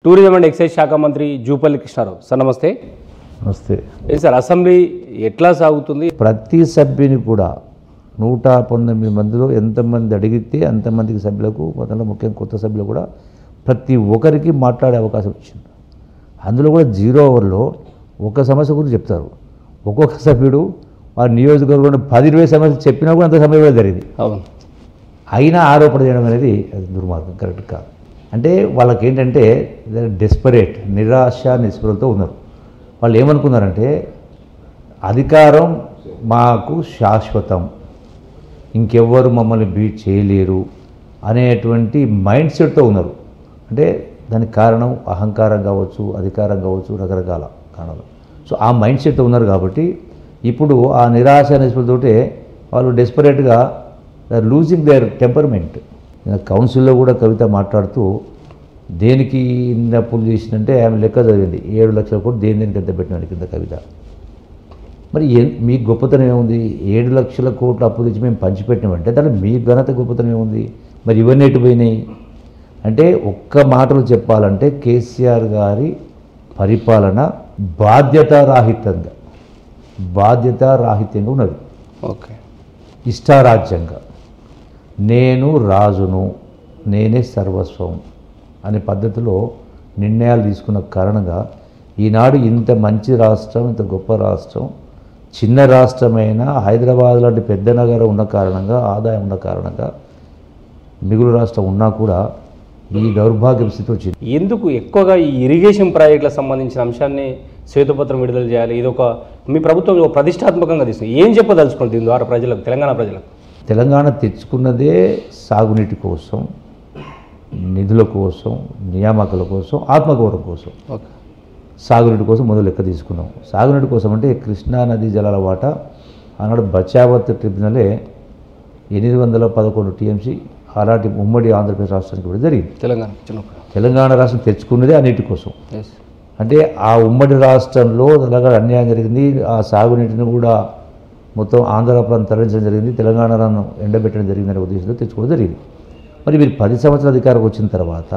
Tourism and excise శాఖ మంత్రి Jupally Krishnarao sir నమస్తే. నమస్తే. సార్ అసెంబ్లీ ఎట్లా సాగుతుంది? ప్రతి సభ్యుని కూడా 119 మందిలో ఎంతమంది అడిగితే అంతమందికి సభ్యులకు మొదలు ముఖ్యంగా కొత్త సభ్యులు కూడా ప్రతి ఒక్కరికి మాట్లాడే అవకాశం ఇచ్చింది. అందులో కూడా 0 ఓవర్లో ఒక సమస్య గురించి చెప్తారు. ఒక్కొక్క సభ్యుడు వారి నియోజకవర్గంలో 10-20 సమస్యలు చెప్పినా కూడా అంత సమయం కూడా జరిగింది. అవును. అయినా ఆరోపణ చేయడం అనేది అది దుర్మార్గం, కరెక్ట్ కాదు. అంటే వాళ్ళకి ఏంటంటే డెస్పరేట్, నిరాశ నిస్పృహలతో ఉన్నారు. వాళ్ళు ఏమనుకున్నారంటే అధికారం మాకు శాశ్వతం, ఇంకెవ్వరు మమ్మల్ని బీట్ చేయలేరు అనేటువంటి మైండ్ సెట్తో ఉన్నారు. అంటే దానికి కారణం అహంకారం కావచ్చు, అధికారం కావచ్చు, రకరకాల కారణాలు. సో ఆ మైండ్ సెట్తో ఉన్నారు కాబట్టి ఇప్పుడు ఆ నిరాశ నిస్పృహలతోటే వాళ్ళు డెస్పరేట్గా లూజింగ్ దేర్ టెంపర్మెంట్. కౌన్సిల్లో కూడా కవిత మాట్లాడుతూ దేనికి ఇన్ని అప్పులు చేసిందంటే ఆమె లెక్క చదివింది 7 లక్షల కోట్లు దేనికి ఎంత పెట్టినాడు కింద కవిత. మరి మీ గొప్పతనం ఏముంది? 7 లక్షల కోట్లు అప్పు తెచ్చి మేము పంచిపెట్టినామంటే దాంట్లో మీ ఘనత గొప్పతనం ఏముంది? మరి ఇవన్నీ ఎటు పోయినాయి అంటే ఒక్క మాటలు చెప్పాలంటే కేసీఆర్ గారి పరిపాలన బాధ్యతారాహిత్యంగా ఉన్నది. ఓకే. ఇష్టారాజ్యంగా నేను రాజును, నేనే సర్వస్వం అనే పద్ధతిలో నిర్ణయాలు తీసుకున్న కారణంగా ఈనాడు ఇంత మంచి రాష్ట్రం, ఇంత గొప్ప రాష్ట్రం, చిన్న రాష్ట్రమైన హైదరాబాద్ లాంటి పెద్ద నగరం ఉన్న కారణంగా, ఆదాయం ఉన్న కారణంగా మిగులు రాష్ట్రం ఉన్నా కూడా ఈ దౌర్భాగ్య స్థితి వచ్చింది. ఎందుకు ఎక్కువగా ఈ ఇరిగేషన్ ప్రాజెక్టులకు సంబంధించిన అంశాన్ని శ్వేతపత్రం విడుదల చేయాలి? ఇది ఒక మీ ప్రభుత్వం ఒక ప్రతిష్టాత్మకంగా తీసుకుంది. ఏం చెప్పదలుచుకోండి దీని ద్వారా ప్రజలకు, తెలంగాణ ప్రజలకు? తెలంగాణ తెచ్చుకున్నదే సాగునీటి కోసం, నిధుల కోసం, నియామకాల కోసం, ఆత్మగౌరవం కోసం. ఓకే. సాగునీటి కోసం మొదలు లెక్క తీసుకున్నాం. సాగునీటి కోసం అంటే కృష్ణా నదీ జలాల వాటా ఆనాడు బచావత్ ట్రిబ్యునలే 811 టీఎంసీ అలాంటి ఉమ్మడి ఆంధ్రప్రదేశ్ రాష్ట్రానికి కూడా జరిగింది. తెలంగాణ రాష్ట్రం తెచ్చుకున్నదే ఆ నీటి కోసం. అంటే ఆ ఉమ్మడి రాష్ట్రంలో తెలంగాణ అన్యాయం జరిగింది. ఆ సాగునీటిని కూడా మొత్తం ఆంధ్ర ప్రాంతం తరలించడం జరిగింది, తెలంగాణను ఎండబెట్టడం జరిగిందనే ఉద్దేశంతో తెచ్చుకోవడం జరిగింది. మరి మీరు 10 సంవత్సరాల అధికారం వచ్చిన తర్వాత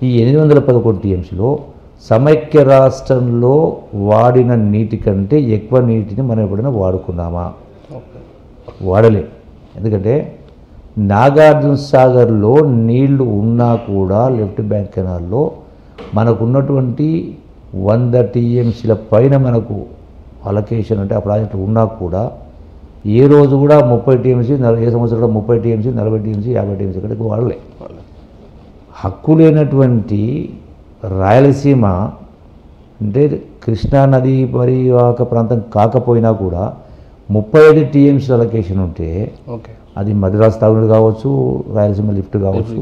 ఈ 811 టీఎంసీలో సమైక్య రాష్ట్రంలో వాడిన నీటి కంటే ఎక్కువ నీటిని మనం ఎప్పుడైనా వాడుకున్నామా? వాడలే. ఎందుకంటే నాగార్జున సాగర్లో నీళ్లు ఉన్నా కూడా లెఫ్ట్ బ్యాంక్ కెనాల్లో మనకున్నటువంటి 100 టీఎంసీల పైన మనకు అలొకేషన్ అంటే ఆ ప్రాజెక్టు ఉన్నా కూడా ఏ రోజు కూడా 30 టీఎంసీ, ఏ సంవత్సరంలో 30 టీఎంసీ, 40 టీఎంసీ, 50 టీఎంసీ కంటే వాడలే. హక్కు లేనటువంటి రాయలసీమ అంటే కృష్ణానది పరివాహక ప్రాంతం కాకపోయినా కూడా 35 టీఎంసీ అలొకేషన్ ఉంటే అది మద్రాసు తాగునీరు కావచ్చు, రాయలసీమ లిఫ్ట్ కావచ్చు,